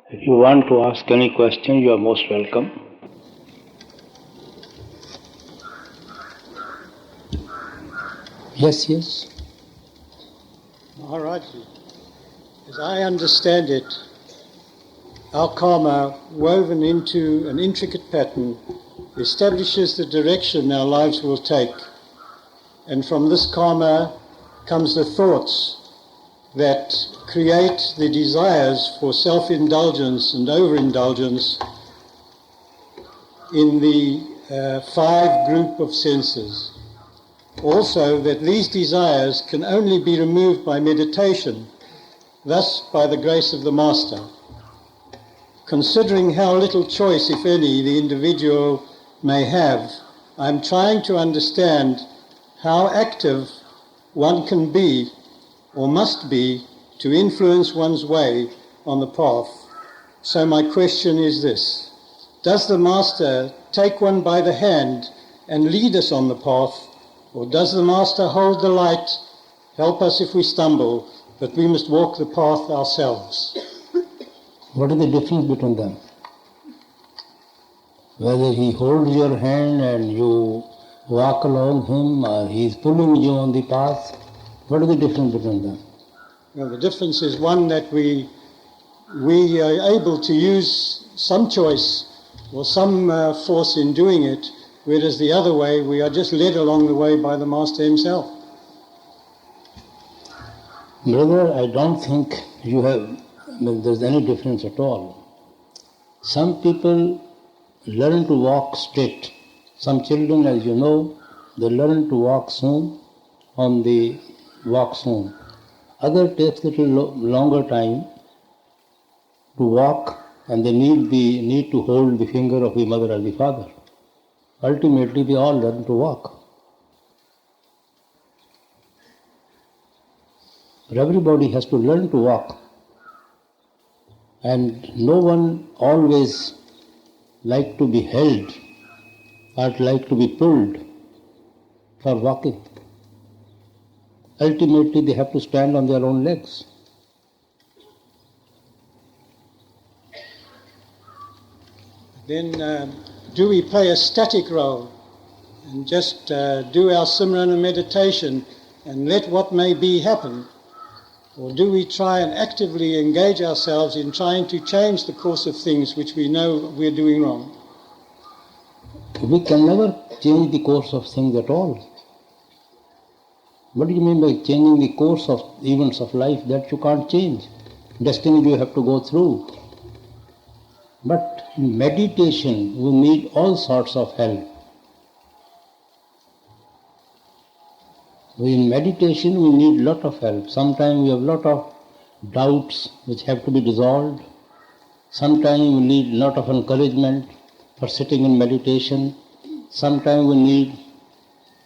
If you want to ask any question, you are most welcome. Yes. Maharaji, as I understand it, our karma, woven into an intricate pattern, establishes the direction our lives will take. And from this karma comes the thoughts that create the desires for self-indulgence and overindulgence in the 5 group of senses. Also, that these desires can only be removed by meditation, thus by the grace of the Master. Considering how little choice, if any, the individual may have, I'm trying to understand how active one can be or must be to influence one's way on the path. So my question is this: does the Master take one by the hand and lead us on the path, or does the Master hold the light, help us if we stumble, but we must walk the path ourselves? What is the difference between them? Whether he holds your hand and you walk along him, or he is pulling you on the path, what is the difference between them? Well, the difference is one that we are able to use some choice or some force in doing it, whereas the other way we are just led along the way by the Master himself. Brother, I don't think there's any difference at all. Some people learn to walk straight. Some children, as you know, they learn to walk soon, walk soon. Other takes a little longer time to walk, and they need to hold the finger of the mother or the father. Ultimately, they all learn to walk. But everybody has to learn to walk. And no one always like to be held or like to be pulled for walking. Ultimately, they have to stand on their own legs. Then do we play a static role and just do our Simran and meditation and let what may be happen? Or do we try and actively engage ourselves in trying to change the course of things which we know we're doing wrong? We can never change the course of things at all. What do you mean by changing the course of events of life? That you can't change. Destiny you have to go through. But in meditation, we need all sorts of help. In meditation, we need lot of help. Sometimes we have lot of doubts which have to be dissolved. Sometimes we need lot of encouragement for sitting in meditation. Sometimes we need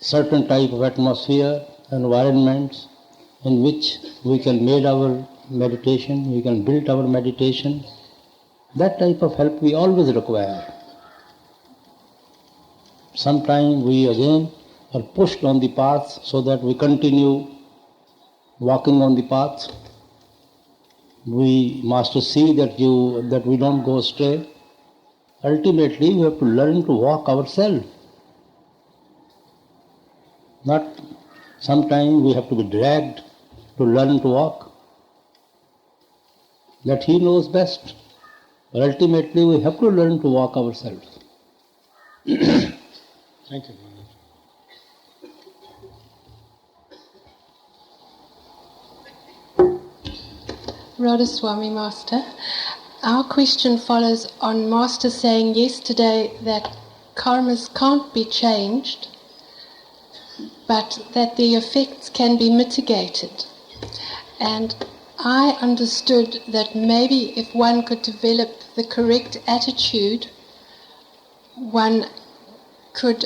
certain type of atmosphere, environments in which we can make our meditation, we can build our meditation. That type of help we always require. Sometimes we again are pushed on the path so that we continue walking on the path. We must see that we don't go astray. Ultimately, we have to learn to walk ourselves. Not sometimes we have to be dragged to learn to walk. That he knows best. But ultimately, we have to learn to walk ourselves. Thank you. Radhaswami Master, our question follows on Master saying yesterday that karmas can't be changed, but that the effects can be mitigated. And I understood that maybe if one could develop the correct attitude, one could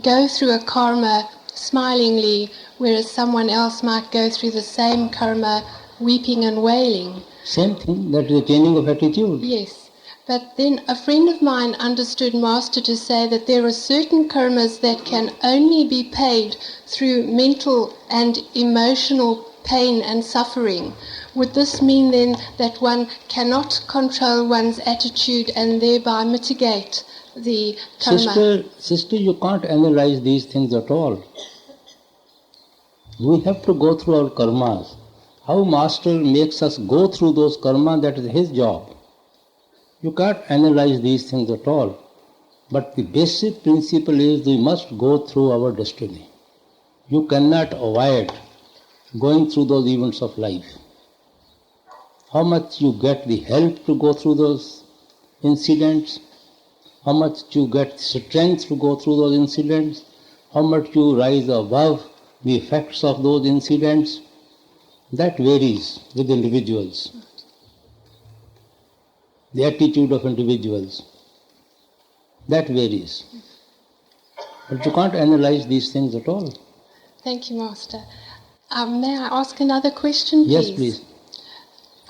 go through a karma smilingly, whereas someone else might go through the same karma weeping and wailing. Same thing, that is a changing of attitude. Yes. But then a friend of mine understood Master to say that there are certain karmas that can only be paid through mental and emotional pain and suffering, would this mean then that one cannot control one's attitude and thereby mitigate the karma? Sister, you can't analyze these things at all. We have to go through our karmas. How Master makes us go through those karma, that is his job. You can't analyze these things at all. But the basic principle is we must go through our destiny. You cannot avoid going through those events of life. How much you get the help to go through those incidents, how much you get strength to go through those incidents, how much you rise above the effects of those incidents, that varies with individuals. The attitude of individuals, that varies. But you can't analyze these things at all. Thank you, Master. May I ask another question, please? Yes, please.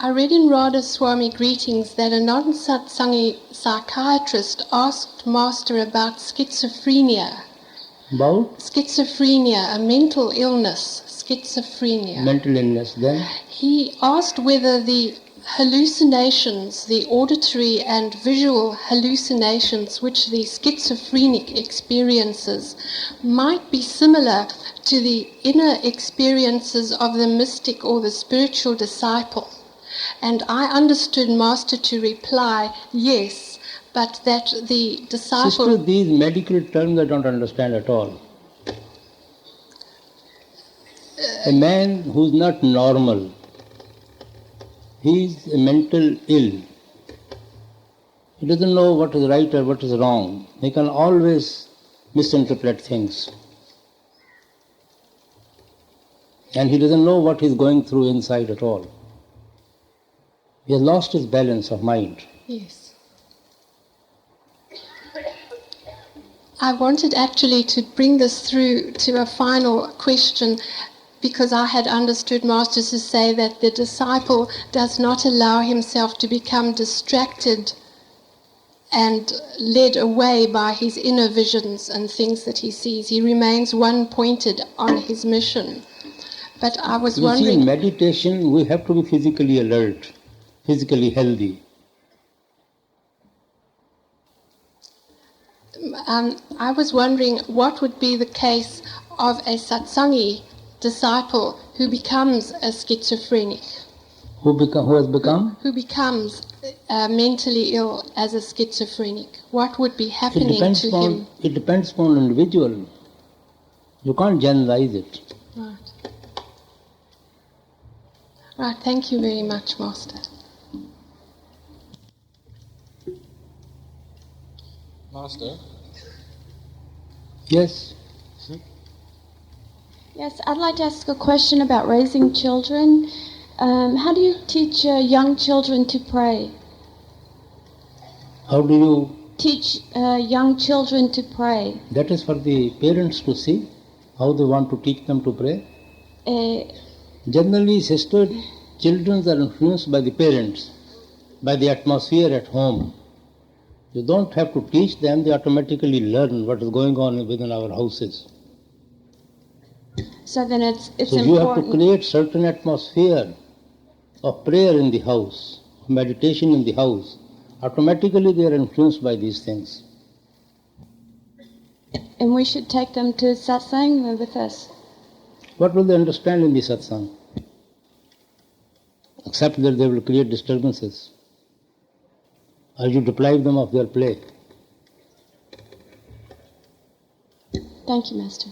I read in Radha Swami Greetings that a non-satsangi psychiatrist asked Master about schizophrenia. About? Schizophrenia, a mental illness, schizophrenia. Mental illness, then? He asked whether the hallucinations, the auditory and visual hallucinations which the schizophrenic experiences might be similar to the inner experiences of the mystic or the spiritual disciple. And I understood Master to reply, yes, but that the disciple... Sister, these medical terms I don't understand at all. A man who's not normal, he is mental ill. He doesn't know what is right or what is wrong. He can always misinterpret things. And he doesn't know what he's going through inside at all. He has lost his balance of mind. Yes. I wanted actually to bring this through to a final question, because I had understood Master to say that the disciple does not allow himself to become distracted and led away by his inner visions and things that he sees. He remains one-pointed on his mission. But I was wondering... You see, in meditation, we have to be physically alert, physically healthy. I was wondering what would be the case of a satsangi disciple who becomes a schizophrenic. Who has become? Who becomes mentally ill as a schizophrenic. What would be happening to him? It depends upon an individual. You can't generalize it. Right. Right, thank you very much, Master. Master? Yes. Yes, I'd like to ask a question about raising children. How do you teach young children to pray? How do you... Teach young children to pray. That is for the parents to see, how they want to teach them to pray. Generally, sister, children are influenced by the parents, by the atmosphere at home. You don't have to teach them, they automatically learn what is going on within our houses. So then it's so important. You have to create certain atmosphere of prayer in the house, meditation in the house. Automatically they are influenced by these things. And we should take them to satsang with us. What will they understand in the satsang? Except that they will create disturbances. Or you deprive them of their play. Thank you, Master.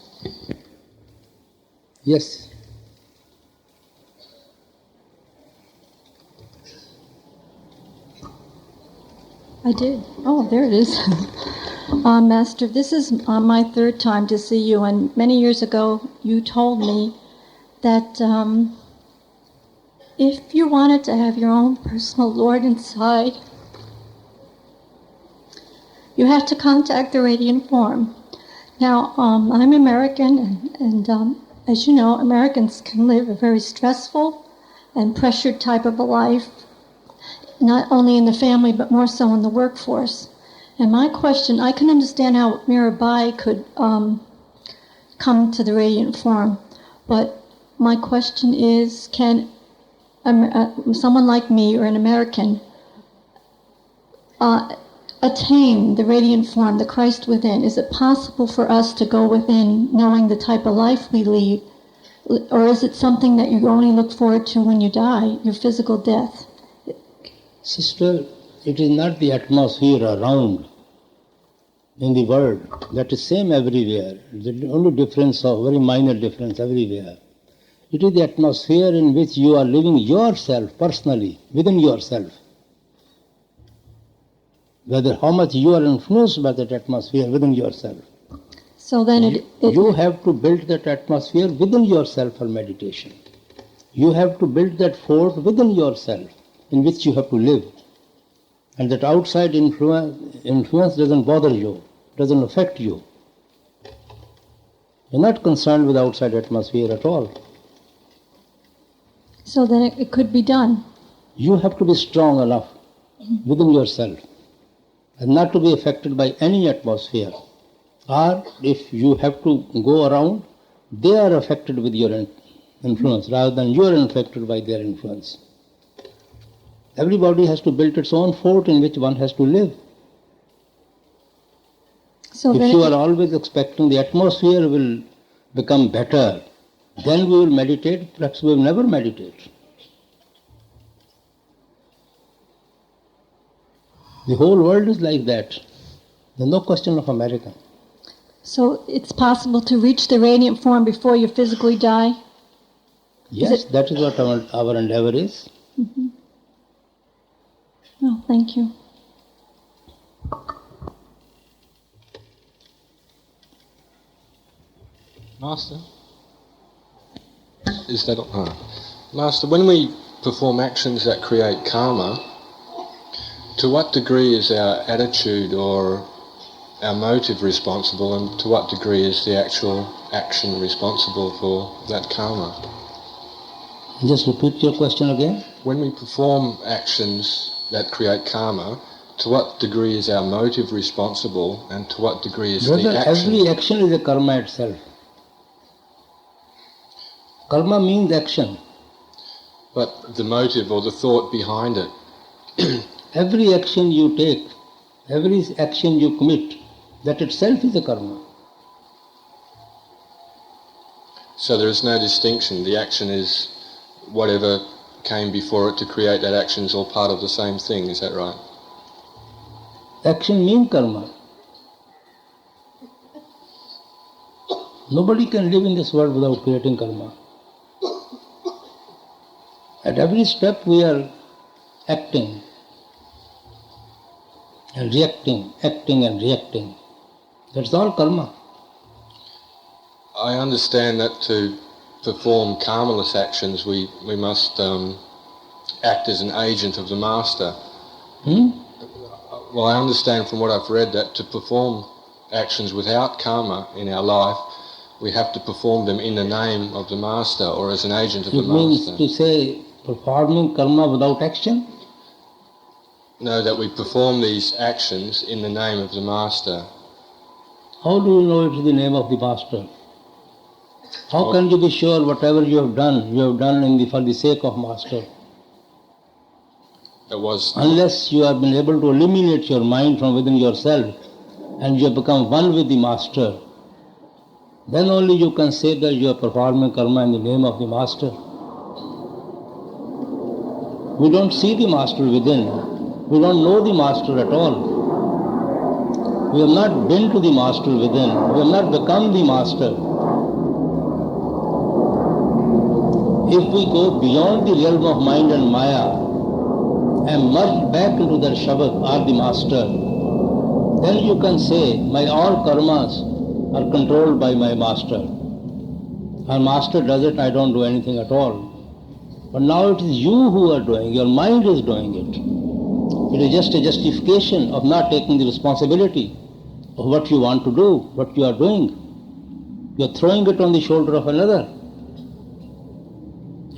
Yes. I did. Oh, there it is. Master, this is my third time to see you, and many years ago you told me that if you wanted to have your own personal Lord inside, you had to contact the Radiant Form. Now, I'm American, and as you know, Americans can live a very stressful and pressured type of a life, not only in the family, but more so in the workforce. And my question, I can understand how Mirabai could come to the Radiant Form, but my question is, can someone like me or an American attain the radiant form, the Christ within? Is it possible for us to go within knowing the type of life we lead? Or is it something that you only look forward to when you die, your physical death? Sister, it is not the atmosphere around in the world. That is same everywhere. The only difference, or very minor difference everywhere. It is the atmosphere in which you are living yourself personally, within yourself. Whether how much you are influenced by that atmosphere within yourself. So then You have to build that atmosphere within yourself for meditation. You have to build that fort within yourself in which you have to live. And that outside influence doesn't bother you, doesn't affect you. You're not concerned with outside atmosphere at all. So then it could be done. You have to be strong enough within yourself and not to be affected by any atmosphere. Or if you have to go around, they are affected with your influence rather than you are infected by their influence. Everybody has to build its own fort in which one has to live. So If then you are always expecting the atmosphere will become better, then we will meditate, perhaps we will never meditate. The whole world is like that. There's no question of America. So it's possible to reach the radiant form before you physically die? Yes, that is what our endeavor is. Oh, thank you. Master? Master, when we perform actions that create karma, to what degree is our attitude or our motive responsible, and to what degree is the actual action responsible for that karma? Just repeat your question again. When we perform actions that create karma, to what degree is our motive responsible, and to what degree is Brother, the action? every action is a karma itself. Karma means action. But the motive or the thought behind it. Every action you take, every action you commit, that itself is a karma. So there is no distinction. The action is whatever came before it to create that action is all part of the same thing. Is that right? Action means karma. Nobody can live in this world without creating karma. At every step we are acting and reacting, acting and reacting. That's all karma. I understand that to perform karmaless actions we must act as an agent of the Master. Well, I understand from what I've read that to perform actions without karma in our life, we have to perform them in the name of the Master or as an agent of the It means Master. to say performing karma without action? No, that we perform these actions in the name of the Master. How do you know it is the name of the Master? How can you be sure whatever you have done for the sake of Master? It was Unless you have been able to eliminate your mind from within yourself and you have become one with the Master, then only you can say that you are performing karma in the name of the Master. We don't see the Master within. We don't know the Master at all. We have not been to the Master within. We have not become the Master. If we go beyond the realm of mind and Maya and merge back into that Shabad or the Master, then you can say, my all karmas are controlled by my Master. Our Master does it, I don't do anything at all. But now it is you who are doing, your mind is doing it. It is just a justification of not taking the responsibility of what you want to do, what you are doing. You are throwing it on the shoulder of another.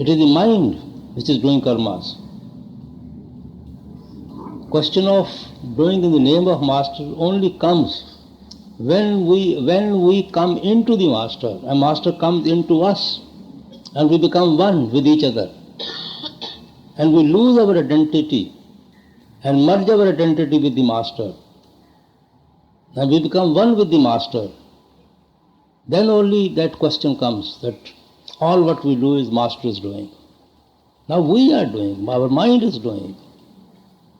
It is the mind which is doing karmas. Question of doing in the name of Master only comes when we come into the Master, and Master comes into us, and we become one with each other. and we lose our identity and merge our identity with the Master, and we become one with the Master, then only that question comes that all what we do is Master is doing. Now we are doing, our mind is doing.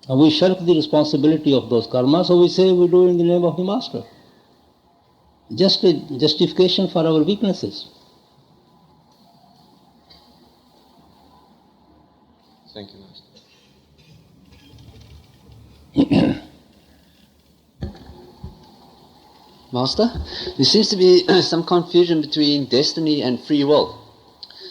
And we shirk the responsibility of those karmas, so we say we do in the name of the Master. Just a justification for our weaknesses. Thank you, Master. Master, there seems to be some confusion between destiny and free will.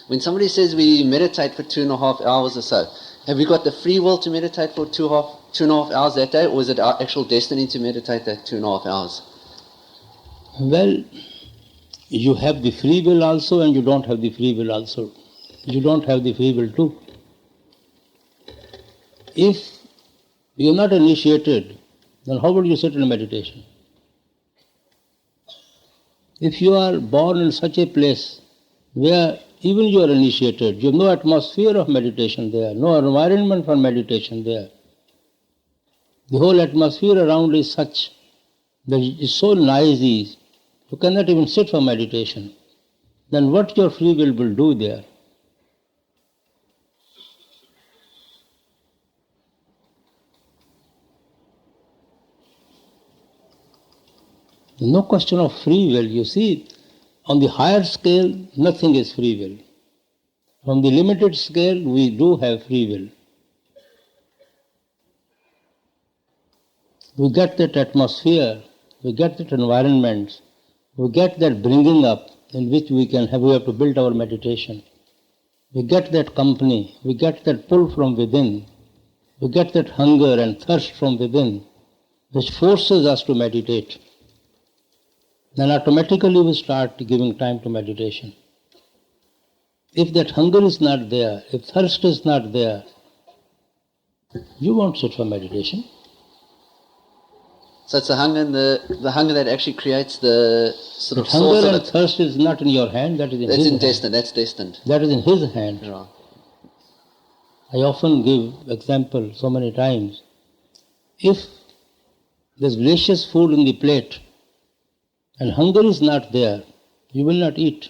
When somebody says we meditate for 2.5 hours or so, have we got the free will to meditate for 2.5 hours that day, or is it our actual destiny to meditate that 2.5 hours? Well, you have the free will also and you don't have the free will also. You don't have the free will too. If you are not initiated, then how would you sit in meditation? If you are born in such a place where even you are initiated, you have no atmosphere of meditation there, no environment for meditation there. The whole atmosphere around is such that it is so noisy, you cannot even sit for meditation. Then what your free will do there? There's no question of free will. You see, on the higher scale, nothing is free will. From the limited scale, we do have free will. We get that atmosphere, we get that environment, we get that bringing up in which we have to build our meditation. We get that company, we get that pull from within, we get that hunger and thirst from within, which forces us to meditate. Then automatically we start giving time to meditation. If that hunger is not there, if thirst is not there, you won't sit for meditation. So it's the hunger and the hunger that actually creates the sort of But source hunger of and it. thirst is not in your hand, that is in That's His hand. destined. That's destined. That is in His hand. Right. I often give example so many times. If there's delicious food in the plate and hunger is not there, you will not eat.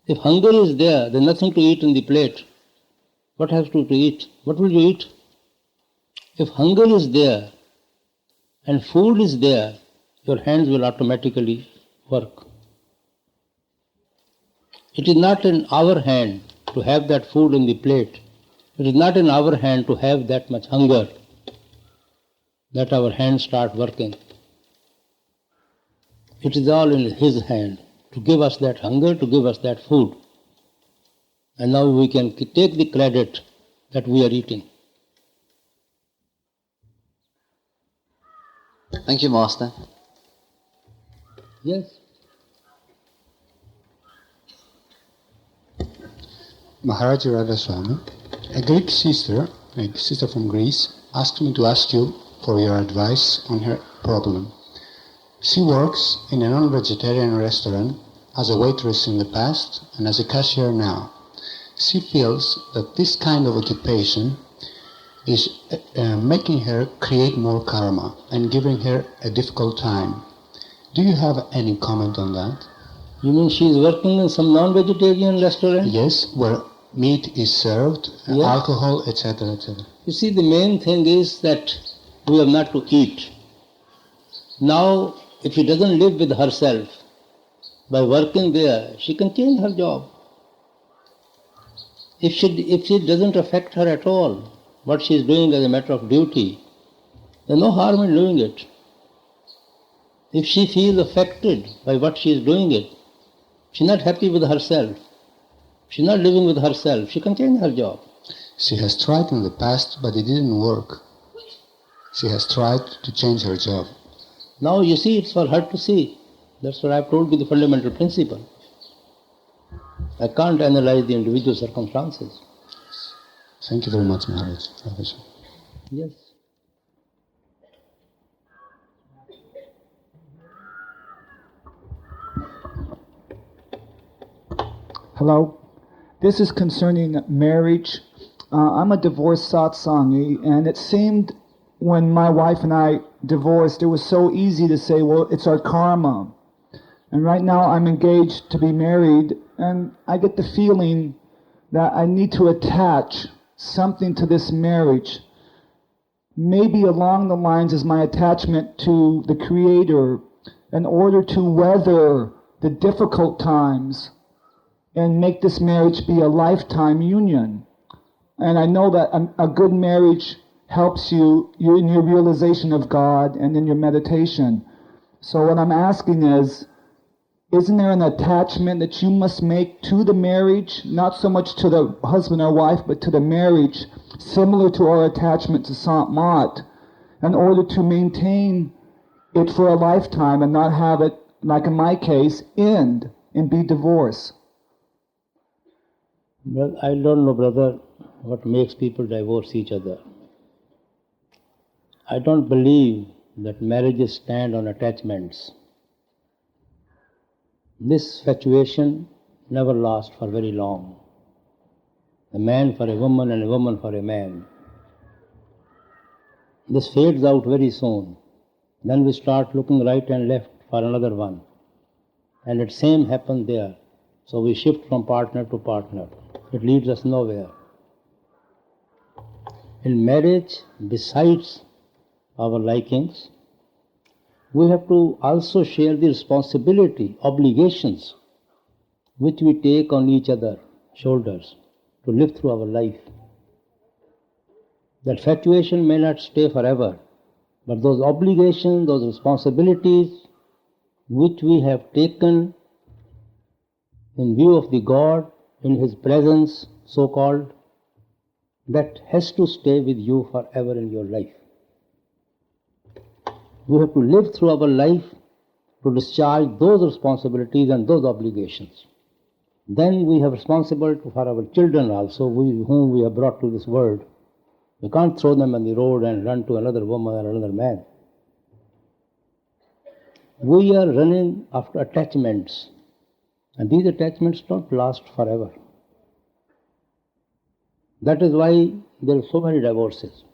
If hunger is there, there's nothing to eat in the plate. What have to eat? What will you eat? If hunger is there and food is there, your hands will automatically work. It is not in our hand to have that food in the plate. It is not in our hand to have that much hunger that our hands start working. It is all in His hand to give us that hunger, to give us that food. And now we can take the credit that we are eating. Thank you, Master. Yes. Maharaja Radhaswami, a Greek sister from Greece, asked me to ask you for your advice on her problem. She works in a non-vegetarian restaurant as a waitress in the past and as a cashier now. She feels that this kind of occupation is making her create more karma and giving her a difficult time. Do you have any comment on that? You mean she is working in some non-vegetarian restaurant? Yes, where meat is served, Yes. alcohol, etc., etc. You see, the main thing is that we have not to eat. Now, if she doesn't live with herself, by working there, she can change her job. If it doesn't affect her at all, what she is doing as a matter of duty, there's no harm in doing it. If she feels affected by what she is doing it, she's not happy with herself, she's not living with herself, she can change her job. She has tried in the past, but it didn't work. She has tried to change her job. Now you see, it's for her to see. That's what I've told you, the fundamental principle. I can't analyze the individual circumstances. Thank you very much, Maharaj. Yes. Hello. This is concerning marriage. I'm a divorced satsangi, and it seemed when my wife and I divorced, it was so easy to say, well, it's our karma. And right now I'm engaged to be married, and I get the feeling that I need to attach something to this marriage. Maybe along the lines is my attachment to the Creator in order to weather the difficult times and make this marriage be a lifetime union. And I know that a good marriage helps you in your realization of God and in your meditation. So what I'm asking is, isn't there an attachment that you must make to the marriage, not so much to the husband or wife, but to the marriage, similar to our attachment to Sant Mat, in order to maintain it for a lifetime and not have it, like in my case, end and be divorced? Well, I don't know, brother, what makes people divorce each other. I don't believe that marriages stand on attachments. This fatuation never lasts for very long. A man for a woman and a woman for a man. This fades out very soon. Then we start looking right and left for another one. And the same happens there. So we shift from partner to partner. It leads us nowhere. In marriage, besides our likings, we have to also share the responsibility, obligations, which we take on each other's shoulders to live through our life. That fatuation may not stay forever, but those obligations, those responsibilities, which we have taken in view of the God, in His presence, so-called, that has to stay with you forever in your life. We have to live through our life to discharge those responsibilities and those obligations. Then we have responsibility for our children also, whom we have brought to this world. We can't throw them on the road and run to another woman or another man. We are running after attachments, and these attachments don't last forever. That is why there are so many divorces.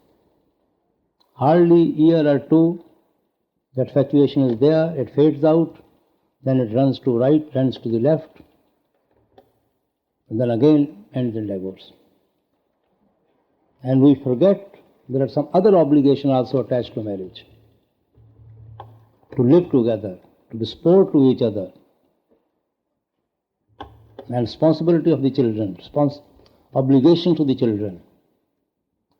Hardly a year or two, that fatuation is there, it fades out, then it runs to right, runs to the left, and then again ends in divorce. And we forget there are some other obligations also attached to marriage. To live together, to be sport to each other, and responsibility of the children, obligation to the children.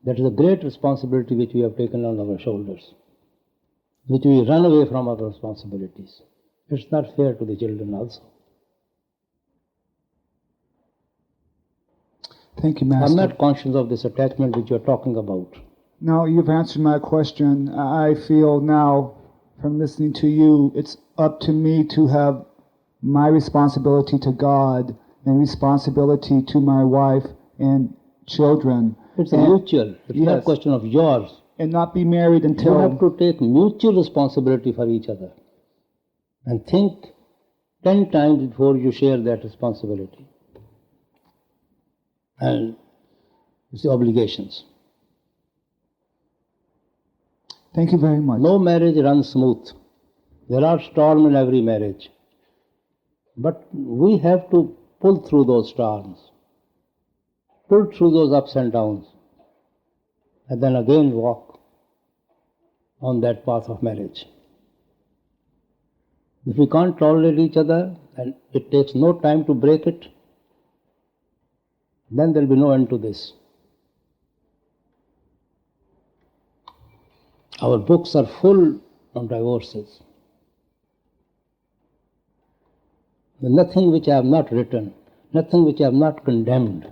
That is a great responsibility which we have taken on our shoulders, which we run away from our responsibilities. It's not fair to the children also. Thank you, Master. I'm not conscious of this attachment which you're talking about. No, you've answered my question. I feel now, from listening to you, it's up to me to have my responsibility to God and responsibility to my wife and children. It's mutual. It's not a question of yours. And not be married until... You have to take mutual responsibility for each other. And think 10 times before you share that responsibility. And it's the obligations. Thank you very much. No marriage runs smooth. There are storms in every marriage. But we have to pull through those storms. Pull through those ups and downs. And then again walk on that path of marriage. If we can't tolerate each other and it takes no time to break it, then there will be no end to this. Our books are full of divorces. There's nothing which I have not written, nothing which I have not condemned.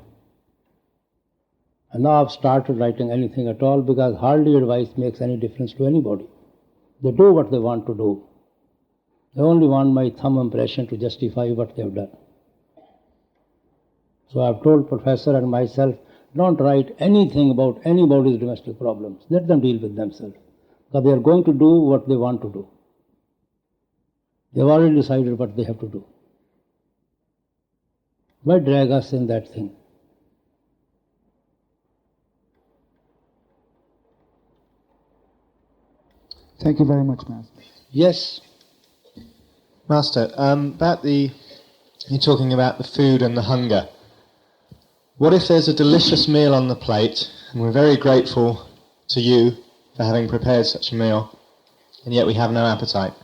And now I've started writing anything at all because hardly advice makes any difference to anybody. They do what they want to do. They only want my thumb impression to justify what they have done. So I've told Professor and myself, don't write anything about anybody's domestic problems. Let them deal with themselves. Because they are going to do what they want to do. They've already decided what they have to do. Why drag us in that thing? Thank you very much, Master. Yes. Master, you're talking about the food and the hunger. What if there's a delicious meal on the plate, and we're very grateful to you for having prepared such a meal, and yet we have no appetite?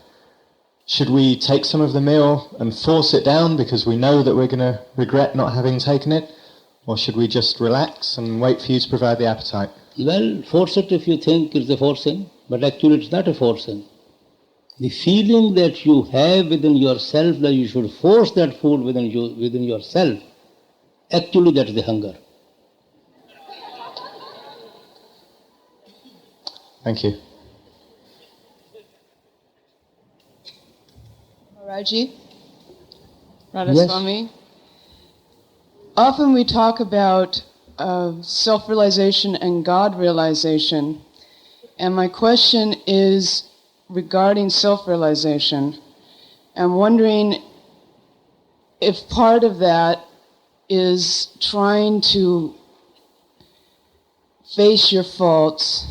Should we take some of the meal and force it down because we know that we're going to regret not having taken it? Or should we just relax and wait for you to provide the appetite? Well, force it if you think it's a forcing, but actually it's not a forcing. The feeling that you have within yourself that you should force that food within yourself, actually that's the hunger. Thank you. Maharaji, Radhaswami. Often we talk about self-realization and God-realization. And my question is regarding self-realization. I'm wondering if part of that is trying to face your faults,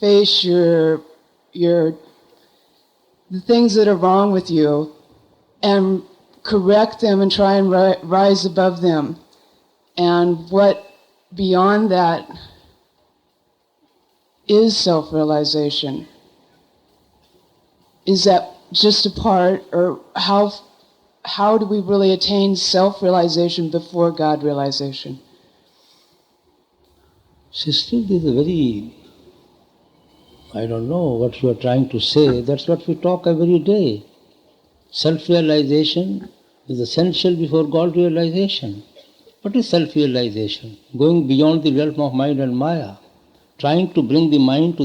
face the things that are wrong with you, and correct them and try and rise above them. And what beyond that is self-realization? Is that just a part, or how do we really attain self-realization before God-realization? Sister, this is a very, I don't know what you are trying to say. That's what we talk every day. Self-realization is essential before God-realization. What is self-realization? Going beyond the realm of mind and maya, trying to bring the mind to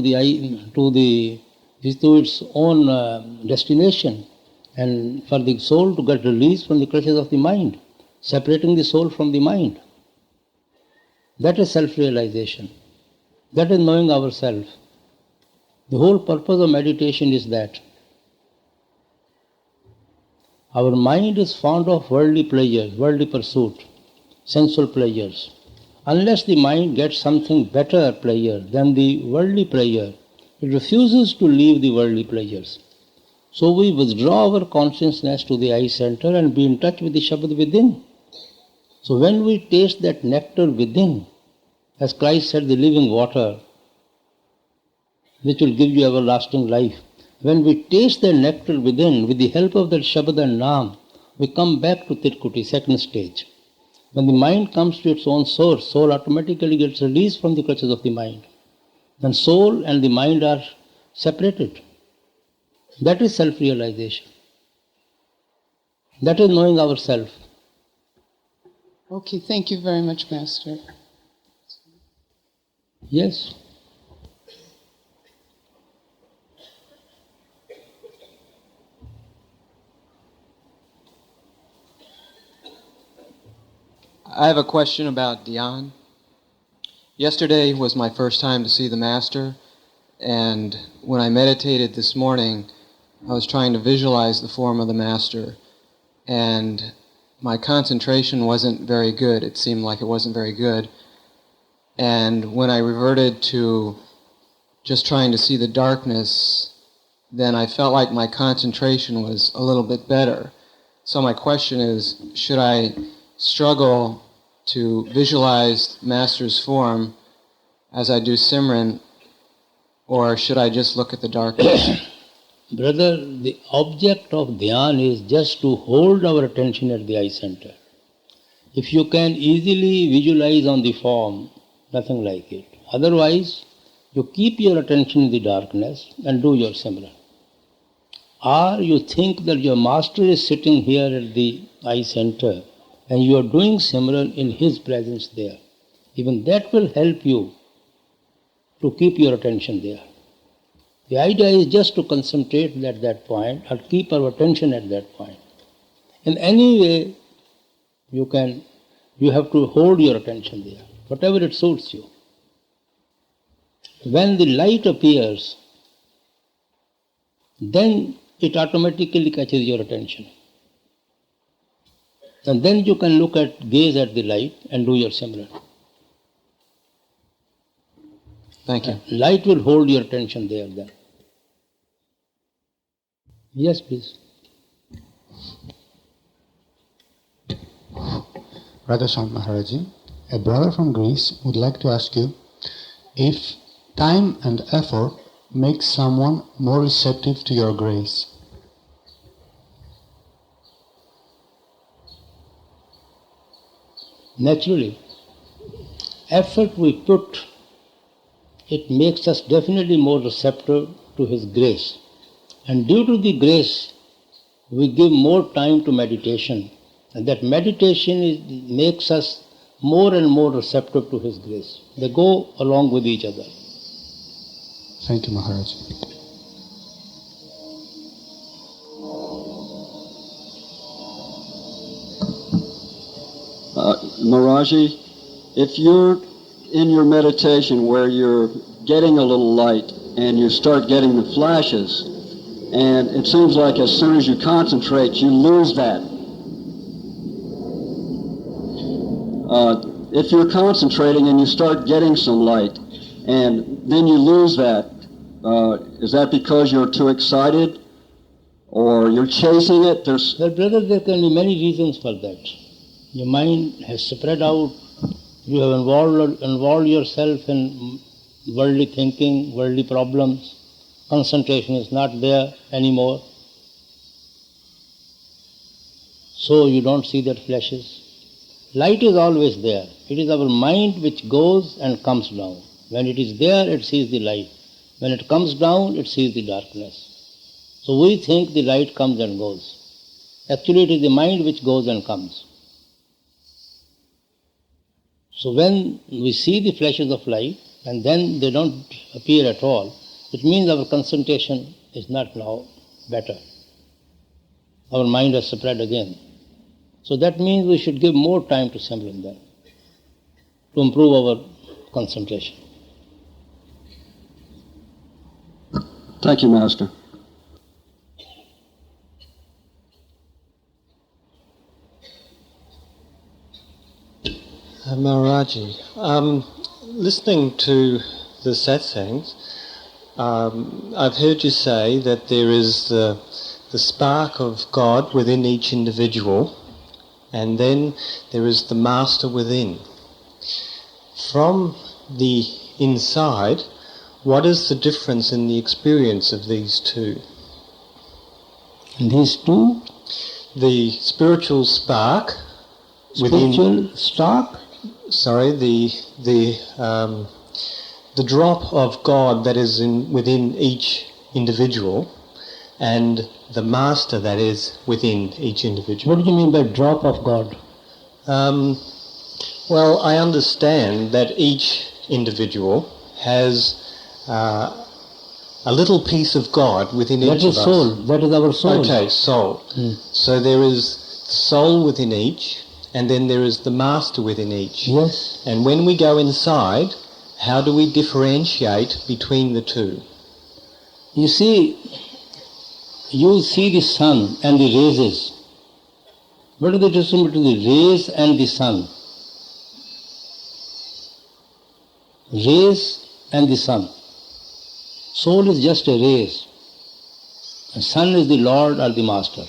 its own destination, and for the soul to get released from the clutches of the mind, separating the soul from the mind. That is self-realization. That is knowing ourselves. The whole purpose of meditation is that. Our mind is fond of worldly pleasures, worldly pursuit, sensual pleasures. Unless the mind gets something better pleasure than the worldly pleasure, it refuses to leave the worldly pleasures. So we withdraw our consciousness to the eye center and be in touch with the Shabad within. So when we taste that nectar within, as Christ said, the living water, which will give you everlasting life, when we taste the nectar within, with the help of that Shabad and Naam, we come back to Tirkuti, second stage. When the mind comes to its own source, soul automatically gets released from the clutches of the mind. Then soul and the mind are separated. That is self-realization. That is knowing ourselves. Okay, thank you very much, Master. Yes. I have a question about Dhyan. Yesterday was my first time to see the Master, and when I meditated this morning, I was trying to visualize the form of the Master, and my concentration wasn't very good. It seemed like it wasn't very good. And when I reverted to just trying to see the darkness, then I felt like my concentration was a little bit better. So my question is, should I struggle to visualize Master's form as I do Simran, or should I just look at the darkness? Brother, the object of Dhyan is just to hold our attention at the eye center. If you can easily visualize on the form, nothing like it. Otherwise, you keep your attention in the darkness and do your Simran. Or you think that your Master is sitting here at the eye center and you are doing Simran in his presence there. Even that will help you to keep your attention there. The idea is just to concentrate at that point or keep our attention at that point. In any way, you have to hold your attention there, whatever it suits you. When the light appears, then it automatically catches your attention. And then you can gaze at the light and do your Simran. Thank you. Light will hold your attention there then. Yes, please. Radhaswami Maharaji, a brother from Greece would like to ask you if time and effort make someone more receptive to your grace. Naturally, effort we put, it makes us definitely more receptive to His grace. And due to the grace, we give more time to meditation. And that meditation makes us more and more receptive to His grace. They go along with each other. Thank you, Maharaj. Maharaji, if you're in your meditation where you're getting a little light and you start getting the flashes, and it seems like as soon as you concentrate, you lose that. If you're concentrating and you start getting some light, and then you lose that, is that because you're too excited, or you're chasing it? Well, brother, there can be many reasons for that. Your mind has spread out. You have involved yourself in worldly thinking, worldly problems. Concentration is not there anymore. So you don't see that flashes. Light is always there. It is our mind which goes and comes down. When it is there, it sees the light. When it comes down, it sees the darkness. So we think the light comes and goes. Actually, it is the mind which goes and comes. So when we see the flashes of light and then they don't appear at all, it means our concentration is not now better. Our mind has spread again. So that means we should give more time to Simran then, to improve our concentration. Thank you, Master. Maharaji, listening to the satsangs, I've heard you say that there is the spark of God within each individual, and then there is the Master within. From the inside, what is the difference in the experience of these two? These two? The spiritual spark within... Spiritual spark? Sorry, the drop of God that is within each individual, and the Master that is within each individual. What do you mean by drop of God? Well, I understand that each individual has a little piece of God within each of us. That is soul. That is our soul. Okay, soul. So there is soul within each, and then there is the Master within each. Yes. And when we go inside, how do we differentiate between the two? You see the sun and the rays. What is the difference between the rays and the sun? Rays and the sun. Soul is just a rays. And sun is the Lord or the Master.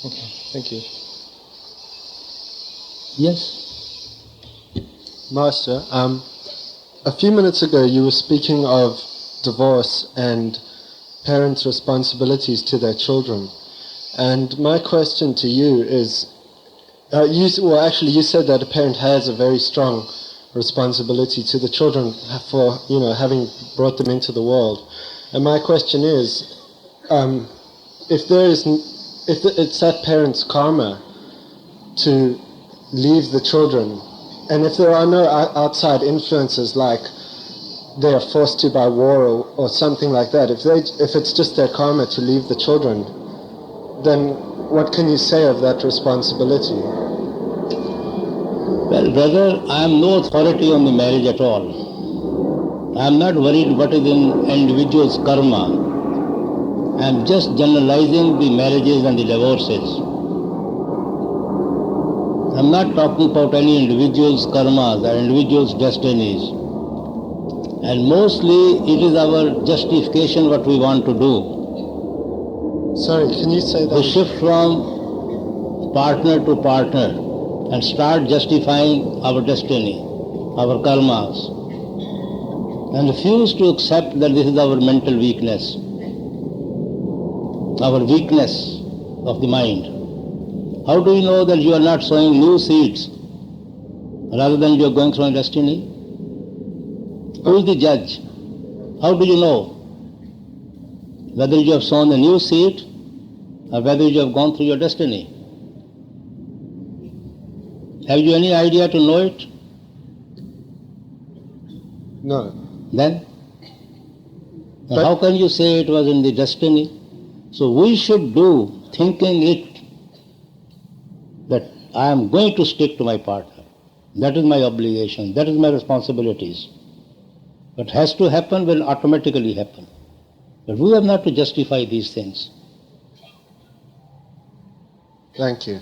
Okay, thank you. Yes. Master, a few minutes ago you were speaking of divorce and parents' responsibilities to their children. And my question to you is, you said that a parent has a very strong responsibility to the children for, having brought them into the world. And my question is, if it's that parent's karma to leave the children, and if there are no outside influences like they are forced to by war or something like that, if it's just their karma to leave the children, then what can you say of that responsibility? Well, brother, I am no authority on the marriage at all. I am not worried what is in individual's karma. I am just generalizing the marriages and the divorces. I am not talking about any individual's karmas or individual's destinies. And mostly it is our justification what we want to do. Sorry, can you say that? We shift from partner to partner and start justifying our destiny, our karmas, and refuse to accept that this is our mental weakness, our weakness of the mind. How do you know that you are not sowing new seeds rather than you are going through a destiny? Who is the judge? How do you know whether you have sown a new seed or whether you have gone through your destiny? Have you any idea to know it? No. Then? How can you say it was in the destiny? So we should do thinking it that I am going to stick to my partner. That is my obligation. That is my responsibilities. But has to happen will automatically happen. But we have not to justify these things. Thank you.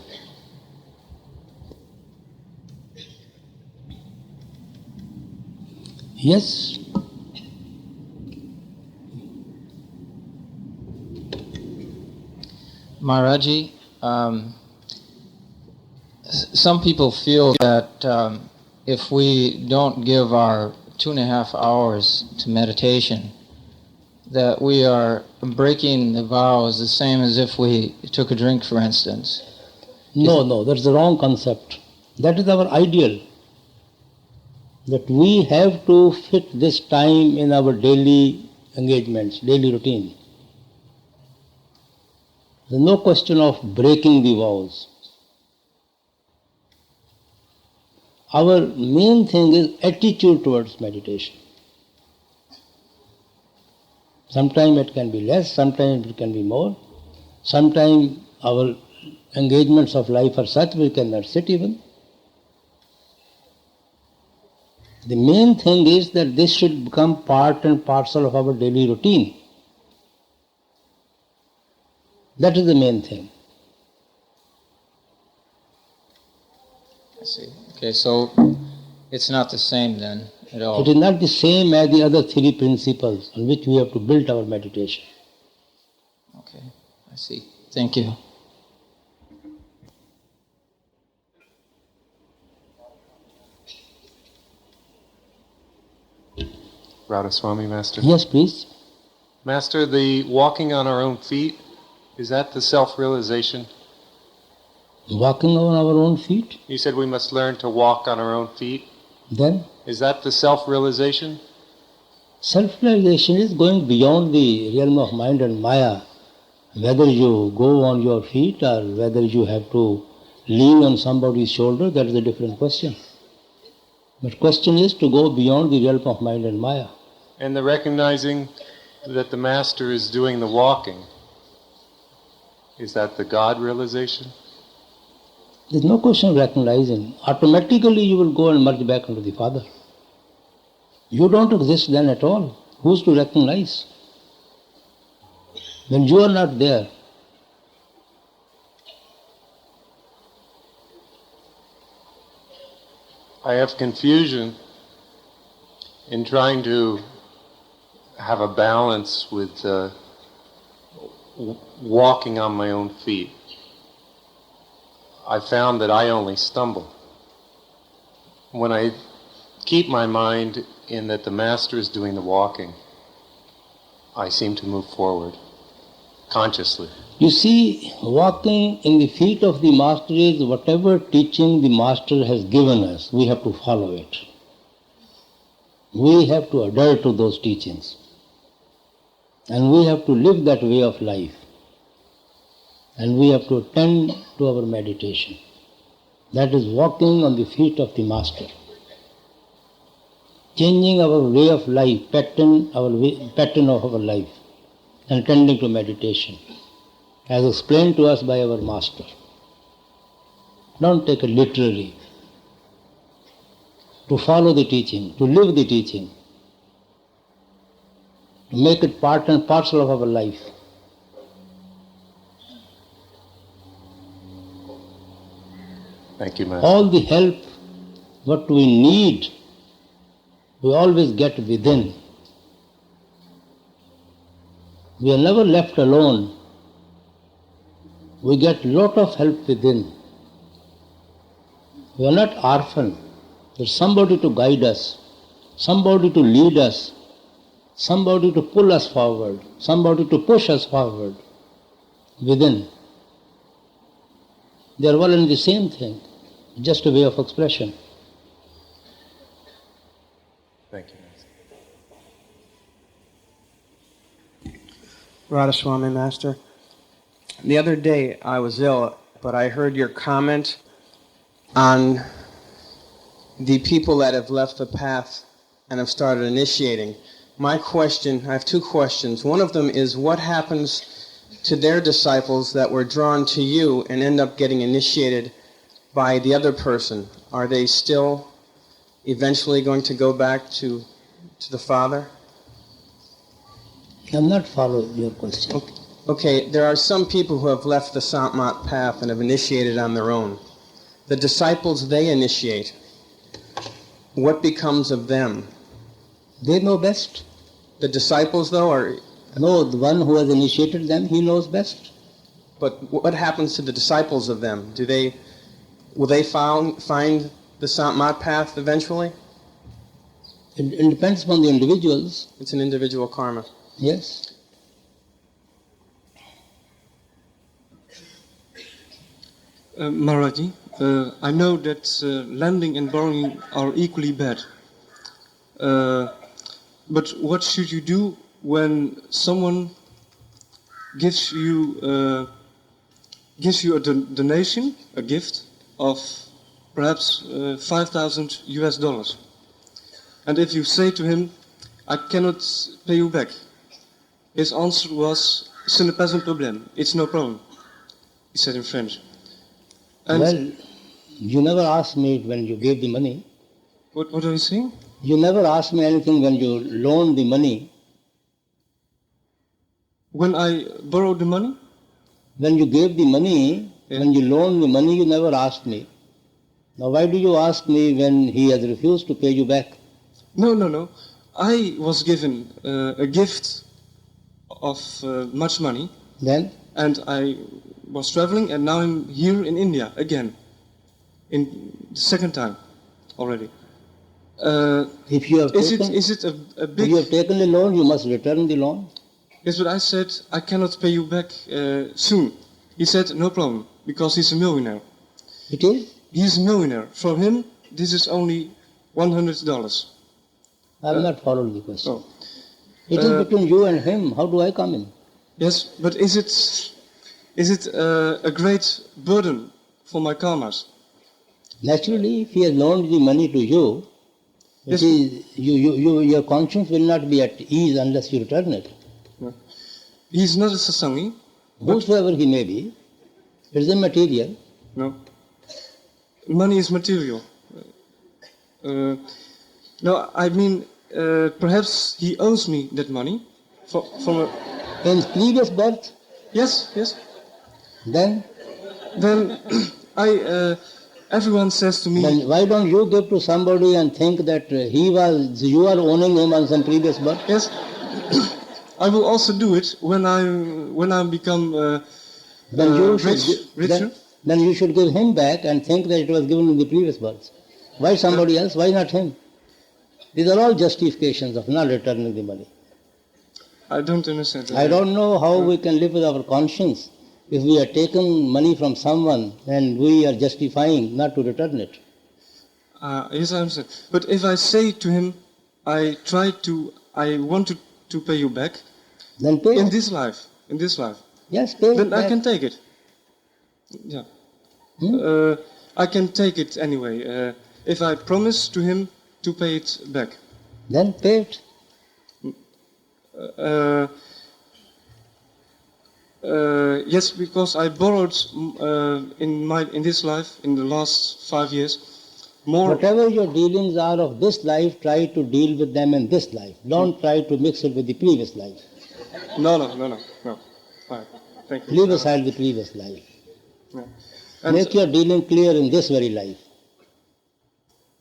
Yes. Maharaji, some people feel that if we don't give our 2.5 hours to meditation, that we are breaking the vows the same as if we took a drink, for instance. No, that's the wrong concept. That is our ideal. That we have to fit this time in our daily engagements, daily routine. There's no question of breaking the vows. Our main thing is attitude towards meditation. Sometimes it can be less, sometimes it can be more. Sometimes our engagements of life are such we cannot sit even. The main thing is that this should become part and parcel of our daily routine. That is the main thing. I see. Okay, so it's not the same then at all. It is not the same as the other three principles on which we have to build our meditation. Okay, I see. Thank you. Radhaswami, Master. Yes, please. Master, the walking on our own feet, is that the self-realization? Walking on our own feet? You said we must learn to walk on our own feet. Then? Is that the self-realization? Self-realization is going beyond the realm of mind and maya. Whether you go on your feet or whether you have to live on somebody's shoulder, that is a different question. But question is to go beyond the realm of mind and maya. And the recognizing that the Master is doing the walking, is that the God realization? There is no question of recognizing. Automatically you will go and merge back into the Father. You don't exist then at all. Who's to recognize? When you are not there. I have confusion in trying to have a balance with walking on my own feet. I found that I only stumble. When I keep my mind in that the Master is doing the walking, I seem to move forward consciously. You see, walking in the feet of the Master is whatever teaching the Master has given us, we have to follow it. We have to adhere to those teachings. And we have to live that way of life. And we have to attend to our meditation. That is walking on the feet of the Master. Changing our way of life, pattern of our life, and tending to meditation, as explained to us by our Master. Don't take it literally. To follow the teaching, to live the teaching, to make it part and parcel of our life. Thank you, Master. All the help what we need we always get within. We are never left alone. We get lot of help within. We are not orphan. There's somebody to guide us, somebody to lead us, somebody to pull us forward, somebody to push us forward within. They are all in the same thing, just a way of expression. Thank you. Radhaswami Master, the other day I was ill, but I heard your comment on the people that have left the path and have started initiating. My question, I have two questions. One of them is, what happens to their disciples that were drawn to you and end up getting initiated by the other person? Are they still eventually going to go back to the Father? I'm not following your question. Okay, there are some people who have left the Sant-Mat path and have initiated on their own. The disciples they initiate, what becomes of them? They know best. The disciples, though, are... No, the one who has initiated them, he knows best. But what happens to the disciples of them? Will they find the Sant-Mat path eventually? It depends upon the individuals. It's an individual karma. Yes. Maharaji, I know that lending and borrowing are equally bad. But what should you do when someone gives you a donation, a gift of perhaps $5,000 and if you say to him, "I cannot pay you back," his answer was, "Ce n'est pas un problème. It's no problem," he said in French. And well, you never asked me when you gave the money. What are you saying? You never asked me anything when you loaned the money. When I borrowed the money? When you gave the money, when you loaned the money, you never asked me. Now why do you ask me when he has refused to pay you back? No. I was given a gift of much money. Then? And I was traveling, and now I'm here in India again. In the second time already. If you have is it a big... If you have taken a loan, you must return the loan. Yes, but I said, "I cannot pay you back soon." He said, "No problem," because he's a millionaire. It is? He's a millionaire. For him, this is only $100. I'm not following the question. Oh. It is between you and him. How do I come in? Yes, but is it a great burden for my karmas? Naturally, if he has loaned the money to you, yes. Your conscience will not be at ease unless you return it. No. He is not a sasangi. Whosoever he may be, it is immaterial. No. Money is material. No, I mean, perhaps he owes me that money from a... In previous birth? Yes. Then everyone says to me... Then why don't you give to somebody and think that you are owning him on some previous birth? Yes. I will also do it when I become richer. Then you should give him back and think that it was given in the previous birth. Why somebody else? Why not him? These are all justifications of not returning the money. I don't understand that. I don't know how we can live with our conscience if we are taking money from someone and we are justifying not to return it. Yes, I understand. But if I say to him, I want to pay you back, then pay in this life. Yes, pay then it back. I can take it. Yeah. I can take it anyway. If I promise to him to pay it back. Then pay it. Yes, because I borrowed in this life, in the last 5 years, more. Whatever your dealings are of this life, try to deal with them in this life. Don't try to mix it with the previous life. No. Fine. Thank you. Leave aside the previous life. Yeah. Make your dealing clear in this very life.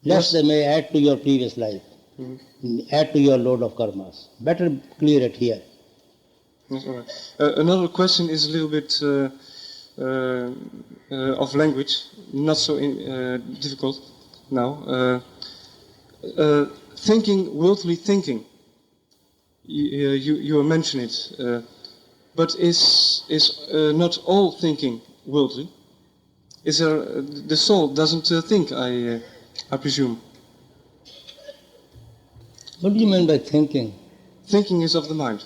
Lest they may add to your previous life. Mm-hmm. add to your load of karmas. Better clear it here. Yes, all right. Another question is a little bit of language, not so difficult now. Thinking, worldly thinking. You mention it, but is not all thinking worldly? Is there the soul doesn't think? I presume. What do you mean by thinking? Thinking is of the mind.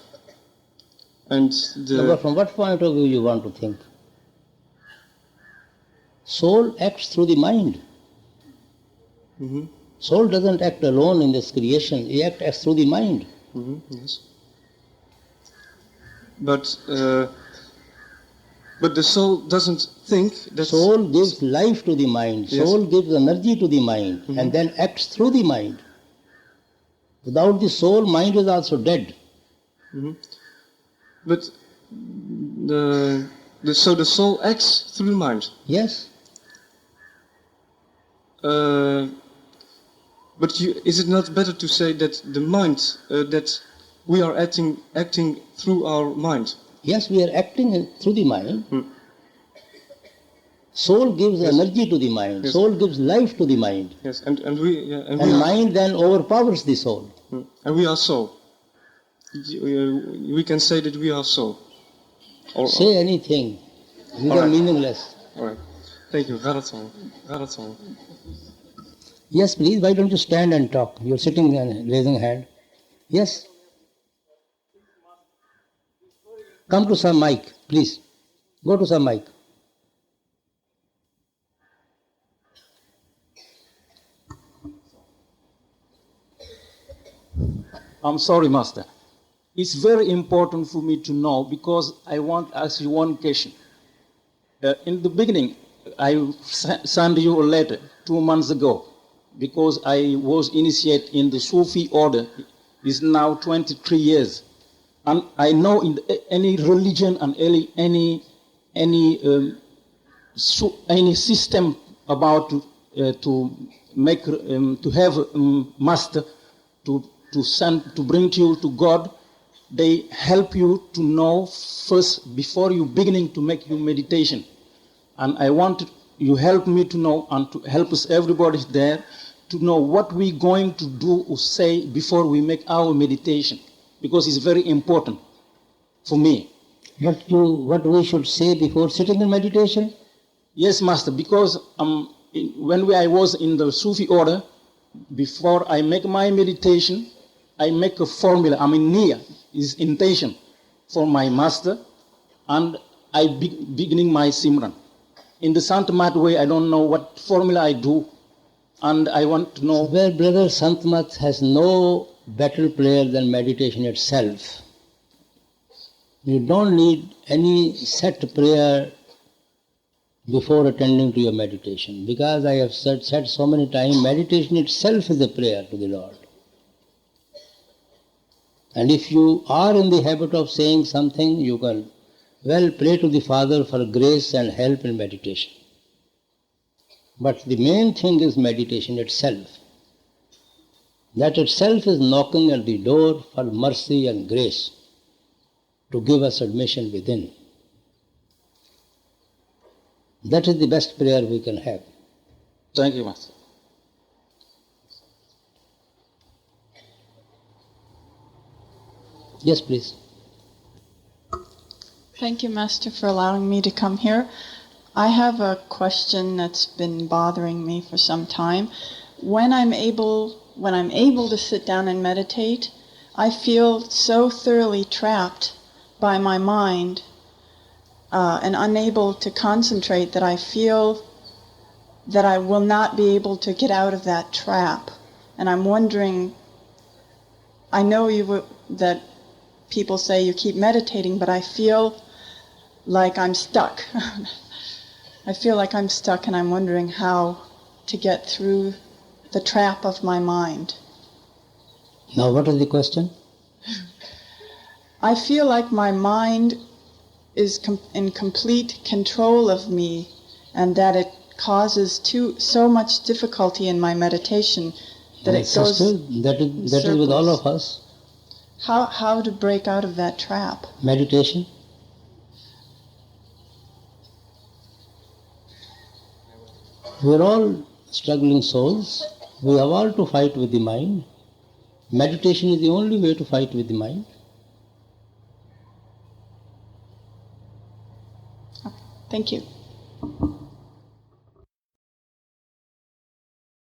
And But from what point of view you want to think? Soul acts through the mind. Mm-hmm. Soul doesn't act alone in this creation. It acts through the mind. Mm-hmm. Yes. But the soul doesn't think. That soul gives life to the mind. Yes. Soul gives energy to the mind, Mm-hmm. and then acts through the mind. Without the soul, mind is also dead. Mm-hmm. But so the soul acts through the mind. Yes. But is it not better to say that the mind, that we are acting through our mind? Yes, we are acting through the mind. Soul gives energy to the mind. Yes. Soul gives life to the mind. Yes, and we and mind then overpowers the soul. And we are soul. We can say that we are soul. Say anything. These are meaningless. All right. Thank you. Radhatswami. Yes, please. Why don't you stand and talk? You're sitting and raising hand. Yes. Come to some mic, please. Go to some mic. I'm sorry, Master. It's very important for me to know because I want to ask you one question. In the beginning, I sent you a letter 2 months ago because I was initiated in the Sufi order. It's now 23 years. And I know in any religion and any system about to have master to bring you to God, they help you to know first before you beginning to make your meditation. And I want you help me to know and to help us everybody there to know what we're going to do or say before we make our meditation, because it's very important for me. What we should say before sitting in meditation? Yes, Master, because when I was in the Sufi order, before I make my meditation, I make a formula. Niya is intention for my master, and I beginning my Simran. In the Sant Mat way, I don't know what formula I do, and I want to know. Well, brother, Sant Mat has no better prayer than meditation itself. You don't need any set prayer before attending to your meditation, because I have said so many times, meditation itself is a prayer to the Lord. And if you are in the habit of saying something, you can pray to the Father for grace and help in meditation. But the main thing is meditation itself. That itself is knocking at the door for mercy and grace to give us admission within. That is the best prayer we can have. Thank you, Master. Yes, please. Thank you, Master, for allowing me to come here. I have a question that's been bothering me for some time. When I'm able to sit down and meditate, I feel so thoroughly trapped by my mind and unable to concentrate that I feel that I will not be able to get out of that trap. And I'm wondering, I know that people say you keep meditating, but I feel like I'm stuck. I feel like I'm stuck, and I'm wondering how to get through the trap of my mind. Now, what is the question? I feel like my mind is in complete control of me, and that it causes so much difficulty in my meditation That My it goes sister, that is with all of us. How to break out of that trap? Meditation. We are all struggling souls. We have all to fight with the mind. Meditation is the only way to fight with the mind. Thank you.